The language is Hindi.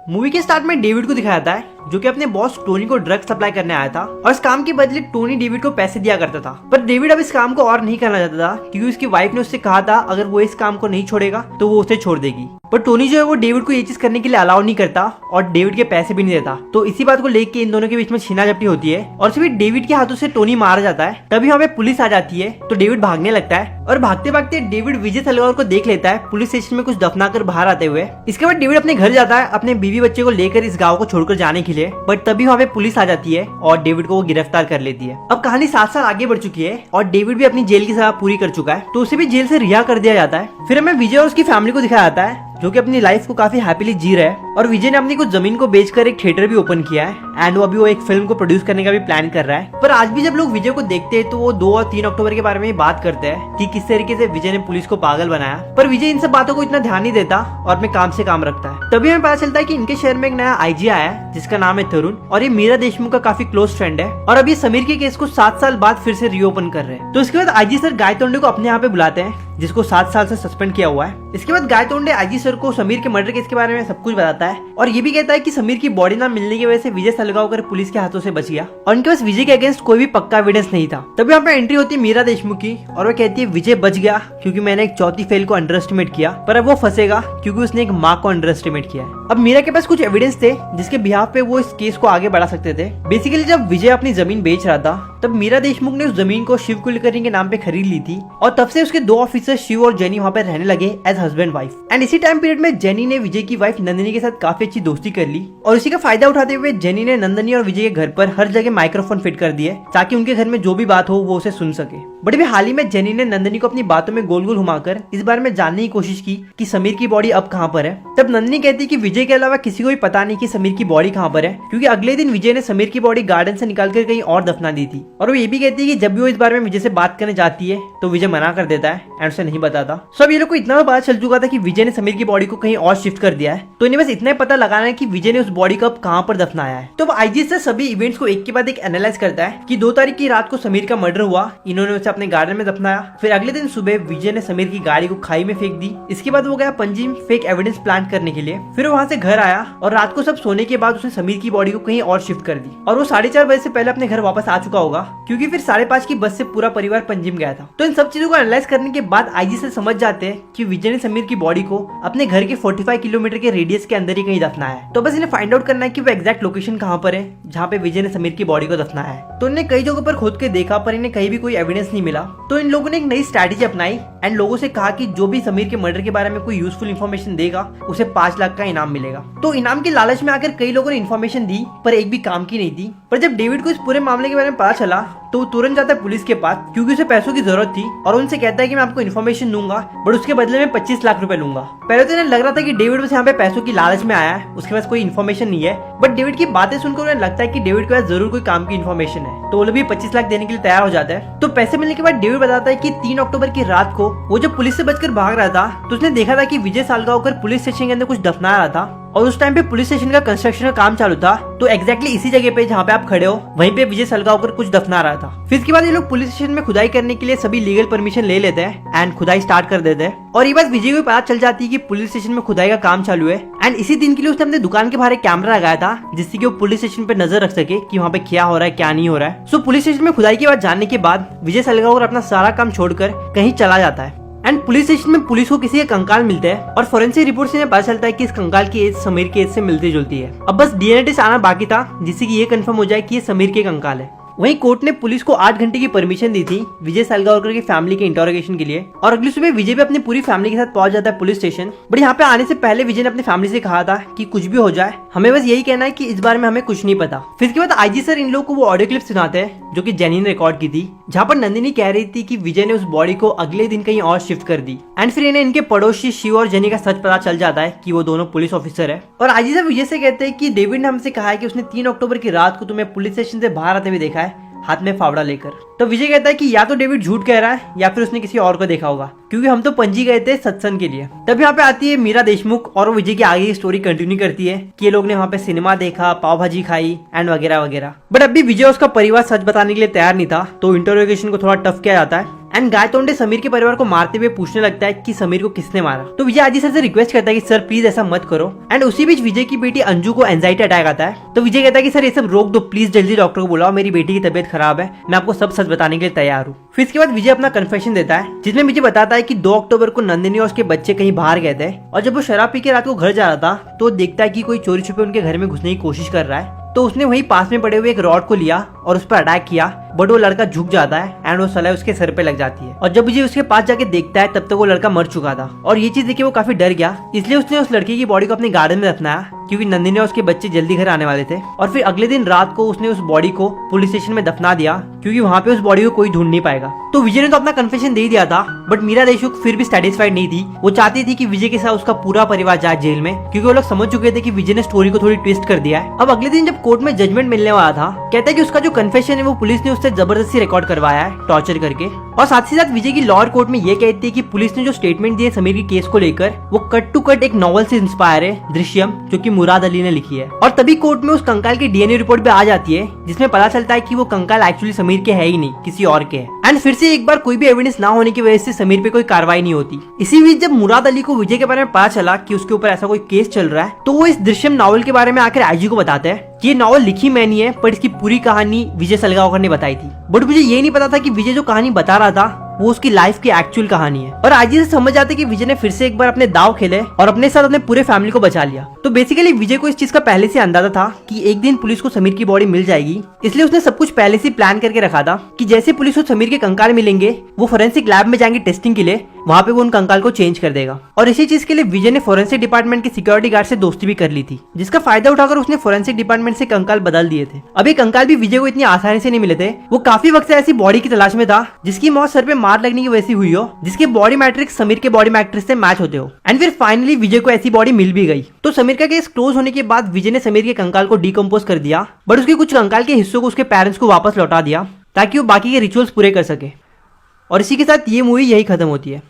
मूवी के स्टार्ट में डेविड को दिखाया जाता है जो कि अपने बॉस टोनी को ड्रग सप्लाई करने आया था और इस काम के बदले टोनी डेविड को पैसे दिया करता था। पर डेविड अब इस काम को और नहीं करना चाहता था क्योंकि उसकी वाइफ ने उससे कहा था अगर वो इस काम को नहीं छोड़ेगा तो वो उसे छोड़ देगी। पर टोनी जो है वो डेविड को ये चीज करने के लिए अलाउ नहीं करता और डेविड के पैसे भी नहीं देता। तो इसी बात को लेकर इन दोनों के बीच में छीना झपटी होती है और सिर्फ डेविड के हाथों से टोनी मारा जाता है। तभी वहाँ पे पुलिस आ जाती है तो डेविड भागने लगता है और भागते भागते डेविड विजय सलगाओकर को देख लेता है पुलिस स्टेशन में कुछ दफना कर बाहर आते हुए। इसके बाद डेविड अपने घर जाता है अपने बीवी बच्चे को लेकर इस गाँव को छोड़कर जाने के लिए। बट तभी वहाँ पे पुलिस आ जाती है और डेविड को वो गिरफ्तार कर लेती है। अब कहानी 7 साल आगे बढ़ चुकी है और डेविड भी अपनी जेल की सजा पूरी कर चुका है तो उसे भी जेल से रिहा कर दिया जाता है। फिर हमें विजय और उसकी फैमिली को दिखाया जाता है जो कि अपनी लाइफ को काफी हैप्पीली जी रहा है और विजय ने अपनी कुछ जमीन को बेचकर एक थिएटर भी ओपन किया है एंड वो अभी वो एक फिल्म को प्रोड्यूस करने का भी प्लान कर रहा है। पर आज भी जब लोग विजय को देखते हैं तो वो 2 और 3 अक्टूबर के बारे में बात करते हैं कि किस तरीके से विजय ने पुलिस को पागल बनाया। पर विजय इन सब बातों को इतना ध्यान नहीं देता और अपने काम से काम रखता है। तभी हमें पता चलता है कि इनके शहर में एक नया आईजी आया है जिसका नाम है तरुण और ये मीरा देशमुख का काफी क्लोज फ्रेंड है और अब ये समीर के केस को 7 साल बाद फिर से रीओपन कर रहे हैं। तो इसके बाद आईजी सर गायतोंडे को अपने यहाँ पे बुलाते हैं जिसको 7 साल से सस्पेंड किया हुआ है। इसके बाद गायतोंडे आईजी सर को समीर के मर्डर केस के बारे में सब कुछ बताता है और ये भी कहता है कि समीर की बॉडी ना मिलने की वजह से विजय सलगाओकर पुलिस के हाथों से बच गया और उनके पास विजय के अगेंस्ट कोई भी पक्का एविडेंस नहीं था। तभी यहाँ पे एंट्री होती है मीरा देशमुख की और वो कहती है विजय बच गया क्योंकि मैंने एक चौथी फेल को अंडर एस्टिमेट किया पर अब वो फंसेगा क्योंकि उसने एक माँ को अंडर एस्टिमेट किया है। अब मीरा के पास कुछ एविडेंस थे जिसके बिहाफ पे वो इस केस को आगे बढ़ा सकते थे। बेसिकली जब विजय अपनी जमीन बेच रहा था तब मीरा देशमुख ने उस जमीन को शिव कुलकर्णी के नाम पे खरीद ली थी और तब से उसके 2 ऑफिसर शिव और जेनी वहाँ पे रहने लगे एज हस्बैंड वाइफ। एंड इसी टाइम पीरियड में जेनी ने विजय की वाइफ नंदिनी के साथ काफी अच्छी दोस्ती कर ली और इसी का फायदा उठाते हुए जेनी ने नंदिनी और विजय के घर पर हर जगह माइक्रोफोन फिट कर दिए ताकि उनके घर में जो भी बात हो वो उसे सुन सके। बट अभी हाल ही में जेनी ने नंदिनी को अपनी बातों में गोल गोल घुमाकर इस बारे में जानने की कोशिश की कि समीर की बॉडी अब कहाँ पर है। तब नंदिनी कहती है कि विजय के अलावा किसी को भी पता नहीं कि समीर की बॉडी कहाँ पर है क्योंकि अगले दिन विजय ने समीर की बॉडी गार्डन से निकालकर कहीं और दफना दी थी। और वो ये भी कहती है कि जब भी वो इस बारे में विजय से बात करने जाती है तो विजय मना कर देता है एंड उसे नहीं बताता। सब ये लोग को इतना पता चल चुका था कि विजय ने समीर की बॉडी को कहीं और शिफ्ट कर दिया है तो इन्हें बस इतना पता लगाना है कि विजय ने उस बॉडी को अब कहाँ पर दफनाया है। तो आईजी से सभी इवेंट्स को एक के बाद एक एनालाइज करता है कि 2 तारीख की रात को समीर का मर्डर हुआ, इन्होंने उसे अपने गार्डन में दफनाया। फिर अगले दिन सुबह विजय ने समीर की गाड़ी को खाई में फेंक दी। इसके बाद वो गया पणजी में फेक एविडेंस प्लांट करने के लिए। फिर वहाँ से घर आया और रात को सब सोने के बाद उसने समीर की बॉडी को कहीं और शिफ्ट कर दी और वो 4:30 बजे से पहले अपने घर वापस आ चुका होगा क्योंकि फिर 5:30 की बस से पूरा परिवार पणजी में गया था। तो इन सब चीजों को एनालाइज करने के बाद आईजी से समझ जाते हैं कि विजय ने समीर की बॉडी को अपने घर के 45 किलोमीटर के रेडियस के अंदर ही कहीं दफनाया है। तो बस इन्हें फाइंड आउट करना है कि वो एग्जैक्ट लोकेशन कहाँ पर है जहाँ पे विजय ने समीर की बॉडी को दफनाया है। तो इन्हें कई जगहों पर खोद के देखा पर इन्हें कहीं भी कोई एविडेंस नहीं मिला। तो इन लोगों ने एक नई स्ट्रैटेजी अपनाई एंड लोगों से कहा कि जो भी समीर के मर्डर के बारे में कोई यूजफुल इन्फॉर्मेशन देगा उसे 5 लाख का इनाम मिलेगा। तो इनाम के लालच में आकर कई लोगों ने इन्फॉर्मेशन दी पर एक भी काम की नहीं थी। पर जब डेविड को इस पूरे मामले के बारे में पता चला तो वो तुरंत जाता है पुलिस के पास क्योंकि उसे पैसों की जरूरत थी और उनसे कहता है कि मैं आपको इन्फॉर्मेशन दूंगा बट उसके बदले में 25 लाख रुपए लूंगा। पहले तो इन्हें लग रहा था कि डेविड बस यहाँ पे पैसों की लालच में आया है, उसके पास कोई इन्फॉर्मेशन नहीं है। बट डेविड की बातें सुनकर उन्हें लगता है कि डेविड के पास जरूर कोई काम की इन्फॉर्मेशन है तो वो लोग भी 25 लाख देने के लिए तैयार हो जाता है। तो पैसे मिलने के बाद डेविड बताता है कि 3 अक्टूबर की रात को वो जब पुलिस से बचकर भाग रहा था तो उसने देखा था कि विजय सालगांवकर पुलिस स्टेशन के अंदर कुछ दफना रहा था और उस टाइम पे पुलिस स्टेशन का कंस्ट्रक्शन का काम चालू था। तो एग्जैक्टली इसी जगह पे जहाँ पे आप खड़े हो वहीं पे विजय सलगांवकर कुछ दफना रहा था। फिर इसके बाद ये लोग पुलिस स्टेशन में खुदाई करने के लिए सभी लीगल परमिशन ले लेते हैं एंड खुदाई स्टार्ट कर देते हैं। और ये बात विजय को पता चल जाती है कि पुलिस स्टेशन में खुदाई का काम चालू है एंड इसी दिन के लिए उसने अपने दुकान के बाहर एक कैमरा लगाया था जिससे कि वो पुलिस स्टेशन पे नजर रख सके कि वहाँ पे क्या हो रहा है क्या नहीं हो रहा है। सो पुलिस स्टेशन में खुदाई की बात जानने के बाद विजय सलगांवकर अपना सारा काम छोड़कर कहीं चला जाता है एंड पुलिस स्टेशन में पुलिस को किसी के कंकाल मिलते हैं और फोरेंसिक रिपोर्ट से पता चलता है कि इस कंकाल की एज समीर की एज से मिलती जुलती है। अब बस डीएनए टेस्ट आना बाकी था जिससे कि ये कंफर्म हो जाए कि ये समीर के कंकाल है। वहीं कोर्ट ने पुलिस को 8 घंटे की परमिशन दी थी विजय सालगांवकर की फैमिली के इंटरोगेशन के लिए और अगली सुबह विजय भी अपनी पूरी फैमिली के साथ पहुंच जाता है पुलिस स्टेशन। बट यहाँ पे आने से पहले विजय ने अपनी फैमिली से कहा था कि कुछ भी हो जाए हमें बस यही कहना है कि इस बारे में हमें कुछ नहीं पता। फिर इसके बाद आईजी सर इन लोगों को वो ऑडियो क्लिप सुनाते हैं जो कि जेनी ने रिकॉर्ड की थी जहाँ पर नंदिनी कह रही थी कि विजय ने उस बॉडी को अगले दिन कहीं और शिफ्ट कर दी एंड फिर इन्हें इनके पड़ोसी शिव और जेनी का सच पता चल जाता है कि वो दोनों पुलिस ऑफिसर है। और आईजी सर विजय से कहते हैं कि डेविड ने हमसे कहा है कि उसने 3 अक्टूबर की रात को तुम्हें पुलिस स्टेशन से बाहर आते हुए देखा है हाथ में फावड़ा लेकर। तो विजय कहता है कि या तो डेविड झूठ कह रहा है या फिर उसने किसी और को देखा होगा क्योंकि हम तो पणजी गए थे सत्संग के लिए। तब यहाँ पे आती है मीरा देशमुख और वो विजय की आगे की स्टोरी कंटिन्यू करती है कि ये लोग ने वहाँ पे सिनेमा देखा, पाव भाजी खाई एंड वगैरह वगैरह। बट अभी विजय उसका परिवार सच बताने के लिए तैयार नहीं था तो इंटरोगेशन को थोड़ा टफ किया जाता है एंड गायतोंडे समीर के परिवार को मारते हुए पूछने लगता है कि समीर को किसने मारा। तो विजय आजी सर से रिक्वेस्ट करता है कि सर प्लीज ऐसा मत करो। एंड उसी बीच विजय की बेटी अंजू को एंजाइटी अटैक आता है। तो विजय कहता है कि सर ये सब रोक दो प्लीज, जल्दी डॉक्टर को बुलाओ, मेरी बेटी की तबीयत खराब है, मैं आपको सब सच बताने के लिए तैयार हूँ। फिर इसके बाद विजय अपना कन्फेशन देता है जिसमें विजय बताता है कि 2 अक्टूबर को नंदिनी और उसके बच्चे कहीं बाहर गए थे और जब वो शराब पी के रात को घर जा रहा था तो देखता है कि कोई चोरी छुपे उनके घर में घुसने की कोशिश कर रहा है। तो उसने वहीं पास में पड़े हुए एक रॉड को लिया और उस पर अटैक किया, बट वो लड़का झुक जाता है एंड वो सलाह उसके सर पे लग जाती है। और जब विजय उसके पास जाके देखता है तब तक वो लड़का मर चुका था और ये चीज देख वो काफी डर गया, इसलिए उसने उस लड़के की बॉडी को अपने गार्डन में दफनाया क्योंकि नंदिनी और उसके बच्चे जल्दी घर आने वाले थे। और फिर अगले दिन रात को उसने उस बॉडी को पुलिस स्टेशन में दफना दिया क्योंकि वहाँ पे उस बॉडी को कोई ढूंढ नहीं पाएगा। तो विजय ने तो अपना कन्फेशन दे दिया था, बट मीरा देशमुख फिर भी सेटिस्फाइड नहीं थी। वो चाहती थी कि विजय के साथ उसका पूरा परिवार जाए जेल में क्योंकि वो लोग समझ चुके थे कि विजय ने स्टोरी को थोड़ी ट्विस्ट कर दिया है। अब अगले दिन जब कोर्ट में जजमेंट मिलने वाला था, कहता है कि उसका जो कन्फेशन है वो पुलिस ने उससे जबरदस्ती रिकॉर्ड करवाया है टॉर्चर करके। और साथ ही साथ विजय की लॉयर कोर्ट में ये कहती है कि पुलिस ने जो स्टेटमेंट दिए समीर के केस को लेकर वो कट टू कट एक नॉवल से इंस्पायर है, दृश्यम, जो कि मुराद अली ने लिखी है। और तभी कोर्ट में उस कंकाल की डीएनए रिपोर्ट भी आ जाती है जिसमें पता चलता है कि वो कंकाल एक्चुअली समीर के है ही नहीं, किसी और के है। एंड फिर से एक बार कोई भी एविडेंस ना होने की वजह से समीर पे कोई कार्रवाई नहीं होती। इसी बीच जब मुराद अली को विजय के बारे में पता चला कि उसके ऊपर ऐसा कोई केस चल रहा है तो वो इस दृश्यम नॉवल के बारे में आकर आईजी को बताते हैं कि ये नॉवल लिखी मैंने है पर इसकी पूरी कहानी विजय सलगांवकर ने बताई थी। बट मुझे ये नहीं पता था कि विजय जो कहानी बता रहा था वो उसकी लाइफ की एक्चुअल कहानी है। और आईजी से समझ आते कि विजय ने फिर से एक बार अपने दाव खेले और अपने साथ अपने पूरे फैमिली को बचा लिया। तो बेसिकली विजय को इस चीज का पहले से अंदाजा था कि एक दिन पुलिस को समीर की बॉडी मिल जाएगी, इसलिए उसने सब कुछ पहले से प्लान करके रखा था कि जैसे पुलिस को समीर के कंकाल मिलेंगे वो फोरेंसिक लैब में जाएंगे टेस्टिंग के लिए, वहाँ पे वो उन कंकाल को चेंज कर देगा। और इसी चीज के लिए विजय ने फोरेंसिक डिपार्टमेंट के सिक्योरिटी गार्ड से दोस्ती भी कर ली थी, जिसका फायदा उठाकर उसने फोरेंसिक डिपार्टमेंट से कंकाल बदल दिए थे। अब ये कंकाल भी विजय को इतनी आसानी से नहीं मिले थे। वो काफी वक्त से ऐसी बॉडी की तलाश में था जिसकी मौत सर पे मार लगने की वजह से हुई हो, जिसके बॉडी मैट्रिक्स समीर के बॉडी मैट्रिक्स से मैच होते हो। एंड फिर फाइनली विजय को ऐसी बॉडी मिल भी गई। तो समीर का केस क्लोज होने के बाद विजय ने समीर के कंकाल को डिकम्पोज कर दिया, बट उसके कुछ कंकाल के हिस्सों को उसके पेरेंट्स को वापस लौटा दिया ताकि वो बाकी के रिचुअल्स पूरे कर सके। और इसी के साथ ये मूवी यही खत्म होती है।